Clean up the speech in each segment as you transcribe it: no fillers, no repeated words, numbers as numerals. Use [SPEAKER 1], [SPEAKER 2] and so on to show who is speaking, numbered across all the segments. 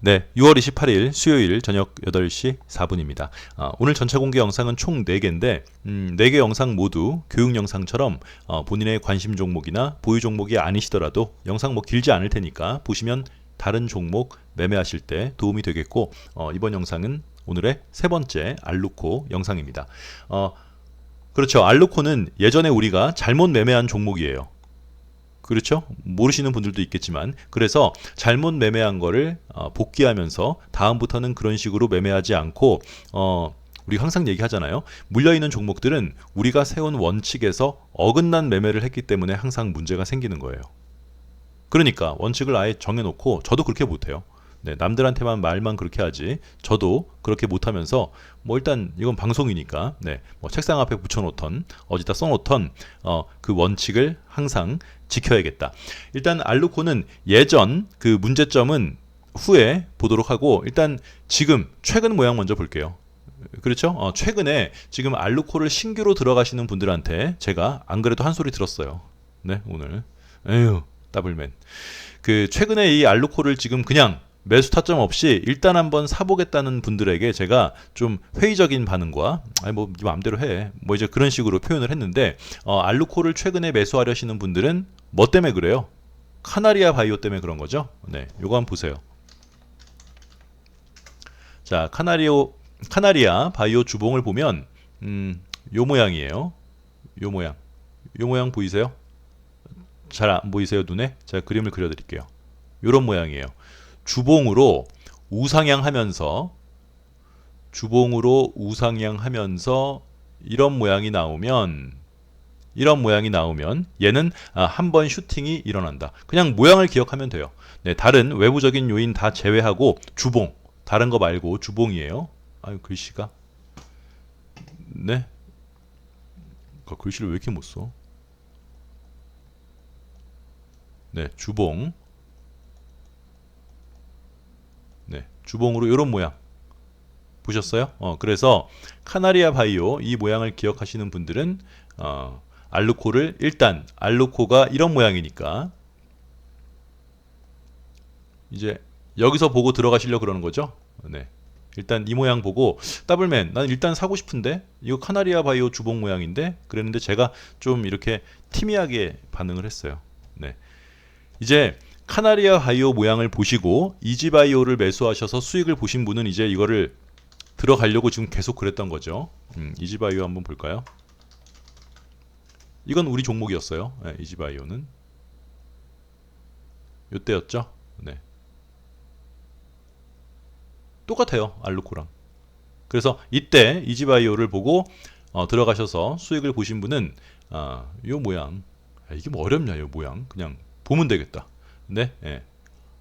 [SPEAKER 1] 네, 6월 28일 수요일 저녁 8시 4분입니다. 오늘 전체 공개 영상은 총 4개인데 4개 영상 모두 교육 영상처럼 본인의 관심 종목이나 보유 종목이 아니시더라도 영상 뭐 길지 않을 테니까 보시면 다른 종목 매매하실 때 도움이 되겠고, 이번 영상은 오늘의 세 번째 알루코 영상입니다. 그렇죠. 알루코는 예전에 우리가 잘못 매매한 종목이에요. 그렇죠? 모르시는 분들도 있겠지만, 그래서 잘못 매매한 거를 복귀하면서 다음부터는 그런 식으로 매매하지 않고, 우리가 항상 얘기하잖아요. 물려있는 종목들은 우리가 세운 원칙에서 어긋난 매매를 했기 때문에 항상 문제가 생기는 거예요. 그러니까 원칙을 아예 정해놓고, 저도 그렇게 못해요. 네, 남들한테만 말만 그렇게 하지 저도 그렇게 못하면서, 뭐 일단 이건 방송이니까, 네, 뭐 책상 앞에 붙여놓던 어디다 써놓던 그 원칙을 항상 지켜야겠다. 일단 알루코는 예전 그 문제점은 후에 보도록 하고, 일단 지금 최근 모양 먼저 볼게요. 그렇죠? 최근에 지금 알루코를 신규로 들어가시는 분들한테 제가 안 그래도 한 소리 들었어요. 네, 오늘 에휴 더블맨. 그 최근에 이 알루코를 지금 그냥 매수 타점 없이 일단 한번 사보겠다는 분들에게 제가 좀 회의적인 반응과, 아니 뭐 네 마음대로 해, 뭐 이제 그런 식으로 표현을 했는데, 알루코를 최근에 매수하려시는 분들은 뭐 때문에 그래요? 카나리아 바이오 때문에 그런 거죠. 네, 요거 한번 보세요. 자, 카나리아 바이오 주봉을 보면 요 모양이에요. 요 모양 보이세요? 잘 안 보이세요, 눈에? 제가 그림을 그려드릴게요. 요런 모양이에요. 주봉으로 우상향하면서 이런 모양이 나오면 얘는 한번 슈팅이 일어난다. 그냥 모양을 기억하면 돼요. 네, 다른 외부적인 요인 다 제외하고 주봉, 다른 거 말고 주봉이에요. 아유, 글씨가, 네, 글씨를 왜 이렇게 못 써? 네, 주봉. 네, 주봉으로 이런 모양 보셨어요? 그래서 카나리아 바이오 이 모양을 기억하시는 분들은 알루코를, 일단 알루코가 이런 모양이니까 이제 여기서 보고 들어가시려고 그러는 거죠. 네, 일단 이 모양 보고, 더블맨 난 일단 사고 싶은데 이거 카나리아 바이오 주봉 모양인데, 그랬는데 제가 좀 이렇게 티미하게 반응을 했어요. 네, 이제 카나리아 바이오 모양을 보시고 이지바이오를 매수하셔서 수익을 보신 분은 이제 이거를 들어가려고 지금 계속 그랬던 거죠. 이지바이오 한번 볼까요? 이건 우리 종목이었어요. 네, 이지바이오는 요때였죠. 네, 똑같아요, 알루코랑. 그래서 이때 이지바이오를 보고 들어가셔서 수익을 보신 분은 요 모양, 이게 뭐 어렵냐, 요 모양 그냥 보면 되겠다. 네, 예.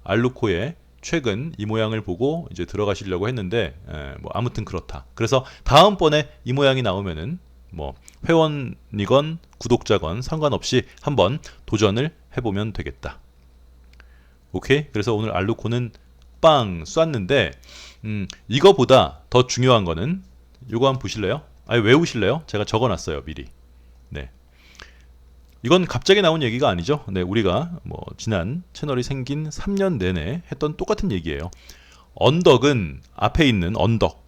[SPEAKER 1] 알루코의 최근 이 모양을 보고 이제 들어가시려고 했는데, 뭐 아무튼 그렇다. 그래서 다음번에 이 모양이 나오면은 뭐 회원이건 구독자건 상관없이 한번 도전을 해보면 되겠다. 오케이. 그래서 오늘 알루코는 빵 쐈는데, 이거보다 더 중요한 거는 이거 한번 보실래요? 아니, 외우실래요? 제가 적어놨어요, 미리. 네. 이건 갑자기 나온 얘기가 아니죠. 네, 우리가 뭐 지난 채널이 생긴 3년 내내 했던 똑같은 얘기예요. 언덕은, 앞에 있는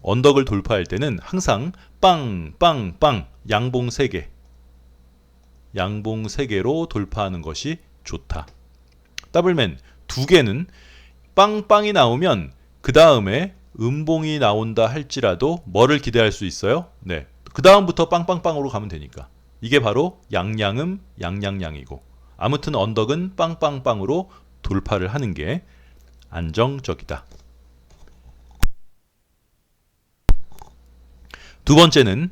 [SPEAKER 1] 언덕을 돌파할 때는 항상 빵빵빵 양봉 3개로 돌파하는 것이 좋다. 더블맨 2개는 빵빵이 나오면 그 다음에 음봉이 나온다 할지라도 뭐를 기대할 수 있어요? 네, 그 다음부터 빵빵빵으로 가면 되니까. 이게 바로 양양음 양양양이고, 아무튼 언덕은 빵빵빵으로 돌파를 하는 게 안정적이다. 두 번째는,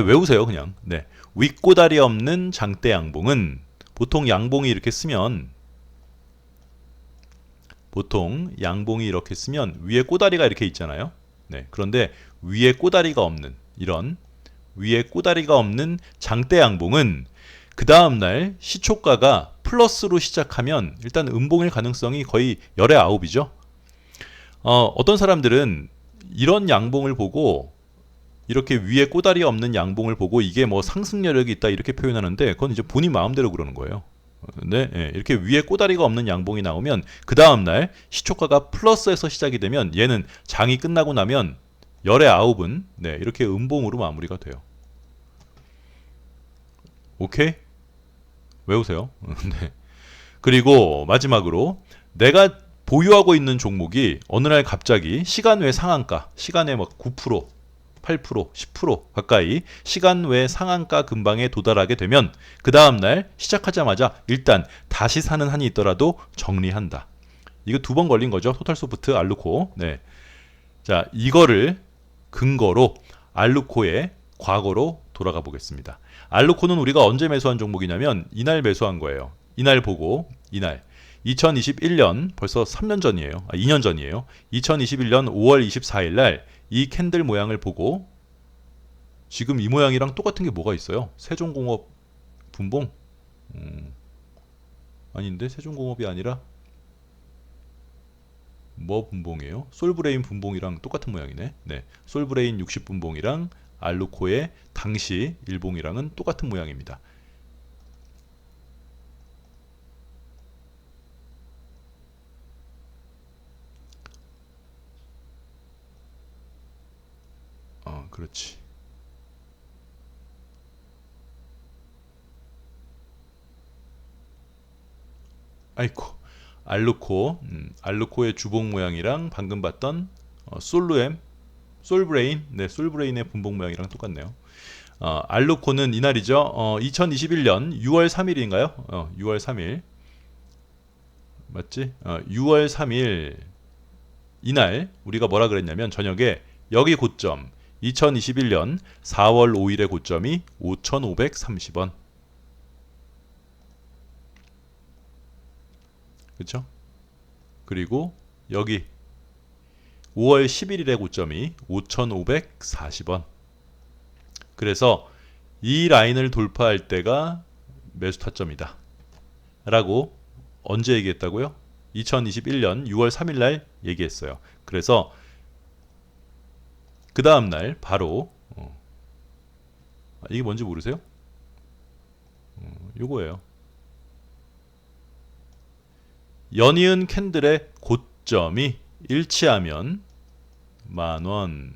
[SPEAKER 1] 외우세요 그냥. 네, 윗꼬다리 없는 장대 양봉은, 보통 양봉이 이렇게 쓰면 위에 꼬다리가 이렇게 있잖아요. 네, 그런데 위에 꼬다리가 없는 장대 양봉은 그 다음날 시초가가 플러스로 시작하면 일단 음봉일 가능성이 거의 10의 9이죠. 어떤 사람들은 이런 양봉을 보고, 이렇게 위에 꼬다리 없는 양봉을 보고 이게 뭐 상승 여력이 있다 이렇게 표현하는데, 그건 이제 본인 마음대로 그러는 거예요. 네, 예, 이렇게 위에 꼬다리가 없는 양봉이 나오면 그 다음날 시초가가 플러스에서 시작이 되면 얘는 장이 끝나고 나면 열의 아홉은 네, 이렇게 음봉으로 마무리가 돼요. 오케이? 외우세요. 네. 그리고 마지막으로 내가 보유하고 있는 종목이 어느 날 갑자기 시간 외 상한가, 시간에 막 9%, 8%, 10% 가까이 시간 외 상한가 근방에 도달하게 되면 그 다음날 시작하자마자 일단 다시 사는 한이 있더라도 정리한다. 이거 두 번 걸린 거죠. 토탈소프트, 알루코. 네. 자, 이거를 근거로 알루코의 과거로 돌아가 보겠습니다. 알루코는 우리가 언제 매수한 종목이냐면 이날 매수한 거예요. 이날 보고 이날 2021년 벌써 3년 전이에요. 2년 전이에요. 2021년 5월 24일 날 이 캔들 모양을 보고 지금 이 모양이랑 똑같은 게 뭐가 있어요? 세종공업 분봉? 아닌데 세종공업이 아니라 뭐 분봉이에요? 솔브레인 분봉이랑 똑같은 모양이네. 네, 솔브레인 60분봉이랑 알루코의 당시 일봉이랑은 똑같은 모양입니다. 그렇지. 아이코. 알루코의 주봉 모양이랑 방금 봤던 솔브레인, 네, 솔브레인의 분봉 모양이랑 똑같네요. 알루코는 이날이죠. 2021년 6월 3일인가요? 6월 3일. 맞지? 6월 3일 이날 우리가 뭐라 그랬냐면 저녁에 여기 고점 2021년 4월 5일의 고점이 5,530원. 그렇죠? 그리고 여기 5월 11일의 고점이 5,540원. 그래서 이 라인을 돌파할 때가 매수 타점이다. 라고 언제 얘기했다고요? 2021년 6월 3일 날 얘기했어요. 그래서 그 다음 날 바로 이게 뭔지 모르세요? 요거예요. 연이은 캔들의 고점이 일치하면 만원,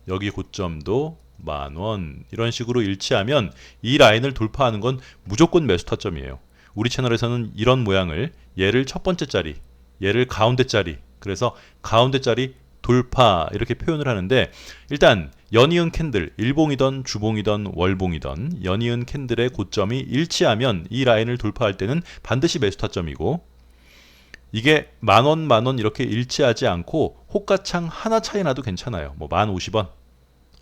[SPEAKER 1] 여기 고점도 만원, 이런 식으로 일치하면 이 라인을 돌파하는 건 무조건 매수 타점이에요. 우리 채널에서는 이런 모양을 얘를 첫 번째 자리, 얘를 가운데 자리, 그래서 가운데 자리 돌파 이렇게 표현을 하는데, 일단 연이은 캔들, 일봉이던 주봉이던 월봉이던 연이은 캔들의 고점이 일치하면 이 라인을 돌파할 때는 반드시 매수 타점이고, 이게 만원 이렇게 일치하지 않고 호가창 하나 차이 나도 괜찮아요. 뭐 1050원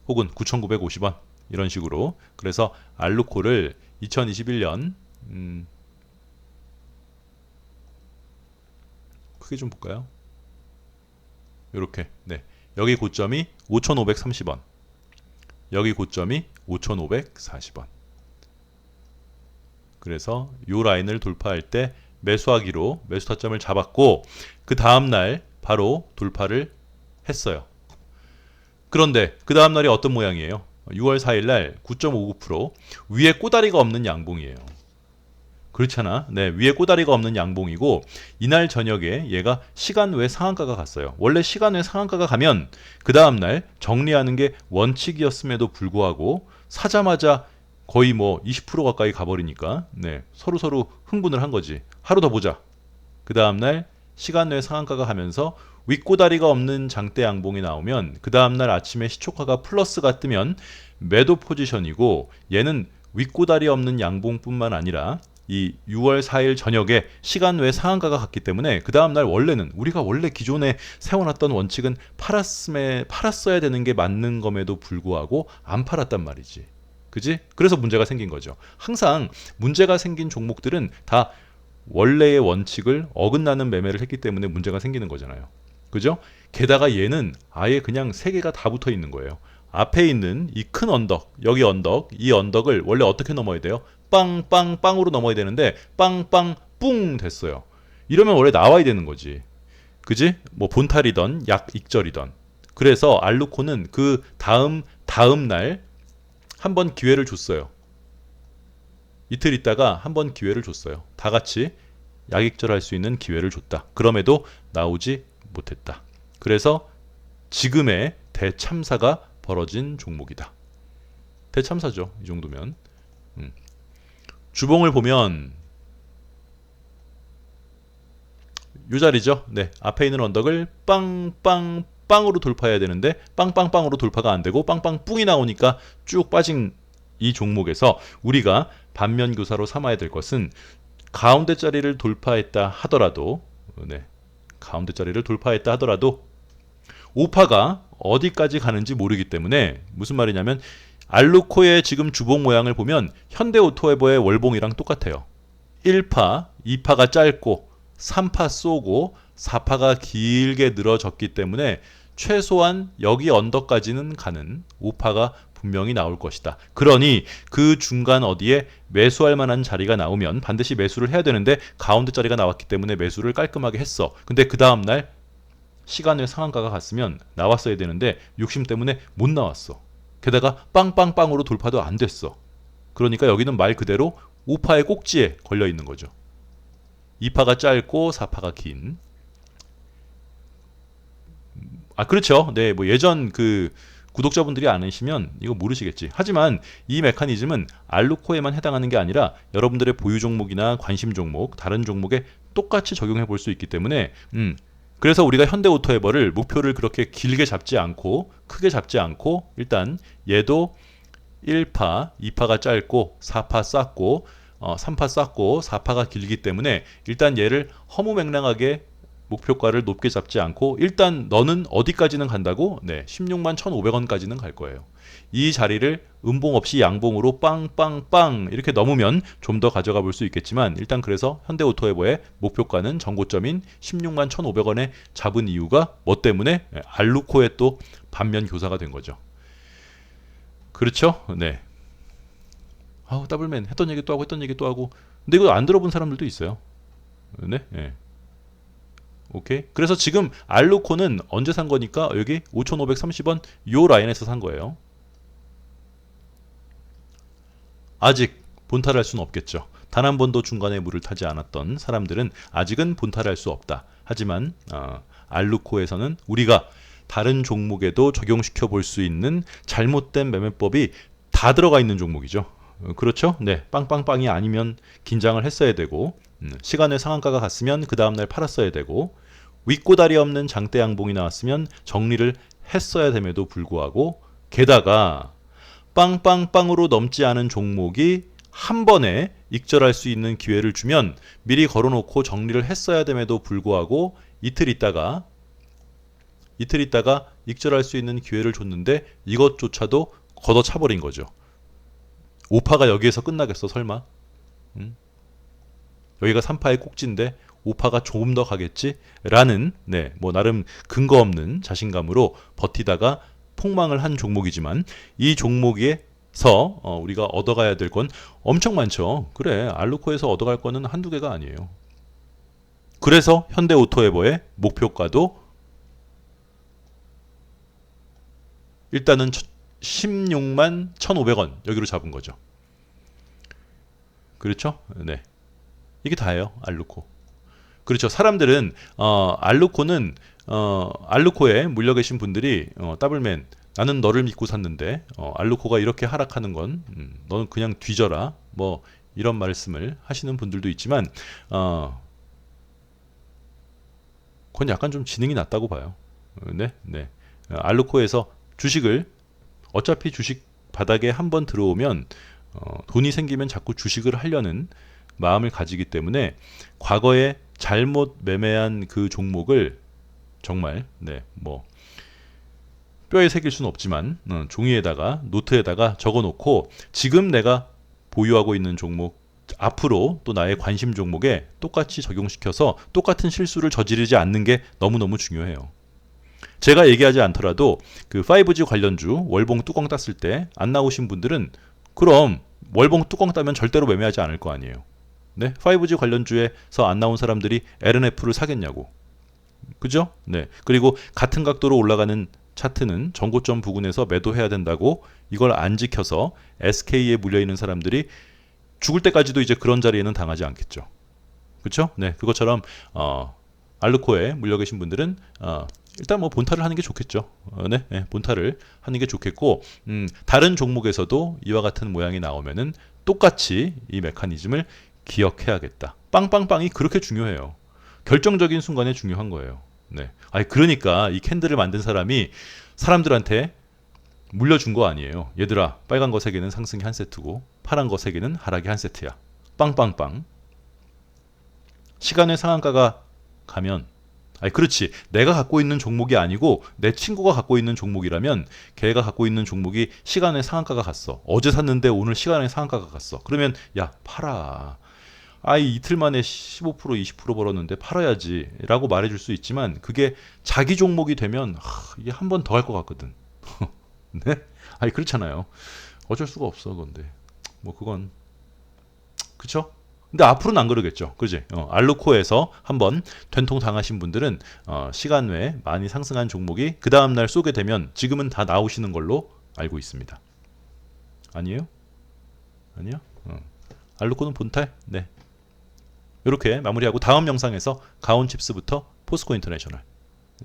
[SPEAKER 1] 혹은 9950원 이런 식으로. 그래서 알루코를 2021년 크게 좀 볼까요? 이렇게, 네, 여기 고점이 5530원, 여기 고점이 5540원. 그래서 이 라인을 돌파할 때 매수하기로 매수 타점을 잡았고, 그 다음날 바로 돌파를 했어요. 그런데 그 다음날이 어떤 모양이에요? 6월 4일날 9.59% 위에 꼬다리가 없는 양봉이에요. 그렇잖아. 네, 위에 꼬다리가 없는 양봉이고, 이날 저녁에 얘가 시간 외 상한가가 갔어요. 원래 시간 외 상한가가 가면 그 다음날 정리하는 게 원칙이었음에도 불구하고 사자마자 거의 뭐 20% 가까이 가버리니까, 네, 서로 흥분을 한 거지. 하루 더 보자. 그 다음날 시간 외 상한가가 가면서 윗꼬다리가 없는 장대 양봉이 나오면 그 다음날 아침에 시초가가 플러스가 뜨면 매도 포지션이고, 얘는 윗꼬다리 없는 양봉뿐만 아니라 이 6월 4일 저녁에 시간 외 상한가가 갔기 때문에 그 다음날 원래는 우리가 원래 기존에 세워놨던 원칙은 팔았어야 되는 게 맞는 검에도 불구하고 안 팔았단 말이지. 그지? 그래서 문제가 생긴 거죠. 항상 문제가 생긴 종목들은 다 원래의 원칙을 어긋나는 매매를 했기 때문에 문제가 생기는 거잖아요. 그죠? 게다가 얘는 아예 그냥 세 개가 다 붙어 있는 거예요. 앞에 있는 이 큰 언덕, 여기 언덕, 이 언덕을 원래 어떻게 넘어야 돼요? 빵빵빵으로 넘어야 되는데 빵빵 뿡 됐어요. 이러면 원래 나와야 되는 거지. 그지? 뭐 본탈이던 약익절이던. 그래서 알루코는 그 다음 날 한번 기회를 줬어요. 이틀 있다가 한번 기회를 줬어요. 다 같이 약익절할 수 있는 기회를 줬다. 그럼에도 나오지 못했다. 그래서 지금의 대참사가 벌어진 종목이다. 대참사죠. 이 정도면. 주봉을 보면 이 자리죠. 네, 앞에 있는 언덕을 빵빵빵으로 돌파해야 되는데 빵빵빵으로 돌파가 안 되고 빵빵뿡이 나오니까 쭉 빠진 이 종목에서 우리가 반면교사로 삼아야 될 것은 가운데 자리를 돌파했다 하더라도, 네, 가운데 자리를 돌파했다 하더라도 오파가 어디까지 가는지 모르기 때문에, 무슨 말이냐면 알루코의 지금 주봉 모양을 보면 현대오토에버의 월봉이랑 똑같아요. 1파, 2파가 짧고 3파 쏘고 4파가 길게 늘어졌기 때문에 최소한 여기 언덕까지는 가는 5파가 분명히 나올 것이다. 그러니 그 중간 어디에 매수할 만한 자리가 나오면 반드시 매수를 해야 되는데 가운데 자리가 나왔기 때문에 매수를 깔끔하게 했어. 근데 그 다음날 시간의 상한가가 갔으면 나왔어야 되는데 욕심 때문에 못 나왔어. 게다가 빵빵빵으로 돌파도 안 됐어. 그러니까 여기는 말 그대로 5파의 꼭지에 걸려 있는 거죠. 2파가 짧고 4파가 긴. 그렇죠. 네, 뭐 예전 그 구독자분들이 아니시면 이거 모르시겠지. 하지만 이 메커니즘은 알루코에만 해당하는 게 아니라 여러분들의 보유 종목이나 관심 종목, 다른 종목에 똑같이 적용해 볼 수 있기 때문에 그래서 우리가 현대오토에버를 목표를 그렇게 길게 잡지 않고 크게 잡지 않고 일단 얘도 1파, 2파가 짧고 4파 쌌고 3파 쌌고 4파가 길기 때문에 일단 얘를 허무맹랑하게 목표가를 높게 잡지 않고 일단 너는 어디까지는 간다고? 네, 16만 1,500원까지는 갈 거예요. 이 자리를 음봉 없이 양봉으로 빵빵빵 이렇게 넘으면 좀 더 가져가 볼 수 있겠지만 일단 그래서 현대오토에버의 목표가는 전고점인 16만 1,500원에 잡은 이유가 뭐 때문에? 알루코의 또 반면 교사가 된 거죠. 그렇죠? 네. 더블맨 했던 얘기 또 하고 했던 얘기 또 하고 근데 이거 안 들어본 사람들도 있어요. 네. 네. 오케이. 그래서 지금 알루코는 언제 산 거니까 여기 5,530원 요 라인에서 산 거예요. 아직 본탈할 수는 없겠죠. 단 한 번도 중간에 물을 타지 않았던 사람들은 아직은 본탈할 수 없다. 하지만 알루코에서는 우리가 다른 종목에도 적용시켜 볼 수 있는 잘못된 매매법이 다 들어가 있는 종목이죠. 그렇죠? 네, 빵빵빵이 아니면 긴장을 했어야 되고 시간의 상한가가 갔으면 그 다음날 팔았어야 되고 윗고다리 없는 장대 양봉이 나왔으면 정리를 했어야 됨에도 불구하고 게다가 빵빵빵으로 넘지 않은 종목이 한 번에 익절할 수 있는 기회를 주면 미리 걸어놓고 정리를 했어야 됨에도 불구하고 이틀 있다가 익절할 수 있는 기회를 줬는데 이것조차도 걷어차버린 거죠. 오파가 여기에서 끝나겠어 설마? 여기가 3파의 꼭지인데 5파가 조금 더 가겠지? 라는 네, 뭐 나름 근거 없는 자신감으로 버티다가 폭망을 한 종목이지만 이 종목에서 우리가 얻어가야 될 건 엄청 많죠. 그래, 알루코에서 얻어갈 거는 한두 개가 아니에요. 그래서 현대오토에버의 목표가도 일단은 16만 1,500원 여기로 잡은 거죠. 그렇죠? 네. 이게 다예요. 알루코. 그렇죠. 사람들은 알루코는 알루코에 물려 계신 분들이 더블맨 나는 너를 믿고 샀는데 알루코가 이렇게 하락하는 건 너는 그냥 뒤져라. 뭐 이런 말씀을 하시는 분들도 있지만 그건 약간 좀 지능이 낮다고 봐요. 네. 네. 알루코에서 주식을 어차피 주식 바닥에 한번 들어오면 돈이 생기면 자꾸 주식을 하려는 마음을 가지기 때문에 과거에 잘못 매매한 그 종목을 정말 네, 뭐 뼈에 새길 수는 없지만 종이에다가 노트에다가 적어놓고 지금 내가 보유하고 있는 종목 앞으로 또 나의 관심 종목에 똑같이 적용시켜서 똑같은 실수를 저지르지 않는 게 너무너무 중요해요. 제가 얘기하지 않더라도 그 5G 관련주 월봉 뚜껑 땄을 때 안 나오신 분들은 그럼 월봉 뚜껑 따면 절대로 매매하지 않을 거 아니에요. 네, 5G 관련주에서 안 나온 사람들이 LNF를 사겠냐고. 그죠? 네. 그리고 같은 각도로 올라가는 차트는 전고점 부근에서 매도해야 된다고 이걸 안 지켜서 SK에 물려 있는 사람들이 죽을 때까지도 이제 그런 자리에는 당하지 않겠죠. 그렇죠? 네, 그것처럼 알루코에 물려 계신 분들은 일단 뭐 본타를 하는 게 좋겠죠. 네, 네, 본타를 하는 게 좋겠고, 다른 종목에서도 이와 같은 모양이 나오면은 똑같이 이 메커니즘을 기억해야겠다. 빵빵빵이 그렇게 중요해요. 결정적인 순간에 중요한 거예요. 네, 아니 그러니까 이 캔들을 만든 사람이 사람들한테 물려준 거 아니에요. 얘들아, 빨간 거 3개는 상승이 한 세트고 파란 거 3개는 하락이 한 세트야. 빵빵빵. 시간의 상한가가 가면, 아니 그렇지, 내가 갖고 있는 종목이 아니고 내 친구가 갖고 있는 종목이라면 걔가 갖고 있는 종목이 시간의 상한가가 갔어. 어제 샀는데 오늘 시간의 상한가가 갔어. 그러면 야 팔아. 아이 이틀 만에 15% 20% 벌었는데 팔아야지 라고 말해줄 수 있지만, 그게 자기 종목이 되면 이게 한 번 더 할 것 같거든. 네? 아니 그렇잖아요. 어쩔 수가 없어. 그건데 뭐 그건 그쵸? 근데 앞으로는 안 그러겠죠. 그지? 알루코에서 한번 된통 당하신 분들은 시간 외에 많이 상승한 종목이 그 다음날 쏘게 되면 지금은 다 나오시는 걸로 알고 있습니다. 아니에요? 아니요? 알루코는 본탈? 네. 이렇게 마무리하고 다음 영상에서 가온칩스부터 포스코 인터내셔널.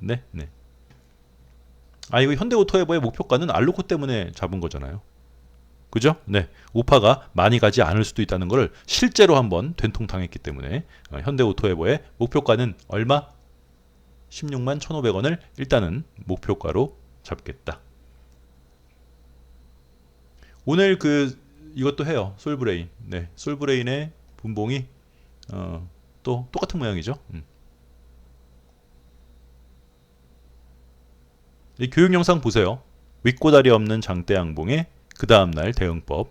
[SPEAKER 1] 네, 네. 아 이거 현대오토에버의 목표가는 알루코 때문에 잡은 거잖아요. 그죠? 네. 우파가 많이 가지 않을 수도 있다는 걸 실제로 한번 된통 당했기 때문에 현대오토에버의 목표가는 얼마? 16만 1,500원을 일단은 목표가로 잡겠다. 오늘 이것도 해요. 솔브레인. 네. 솔브레인의 분봉이 또 똑같은 모양이죠. 이 교육 영상 보세요. 윗고다리 없는 장대 양봉의 그 다음날 대응법.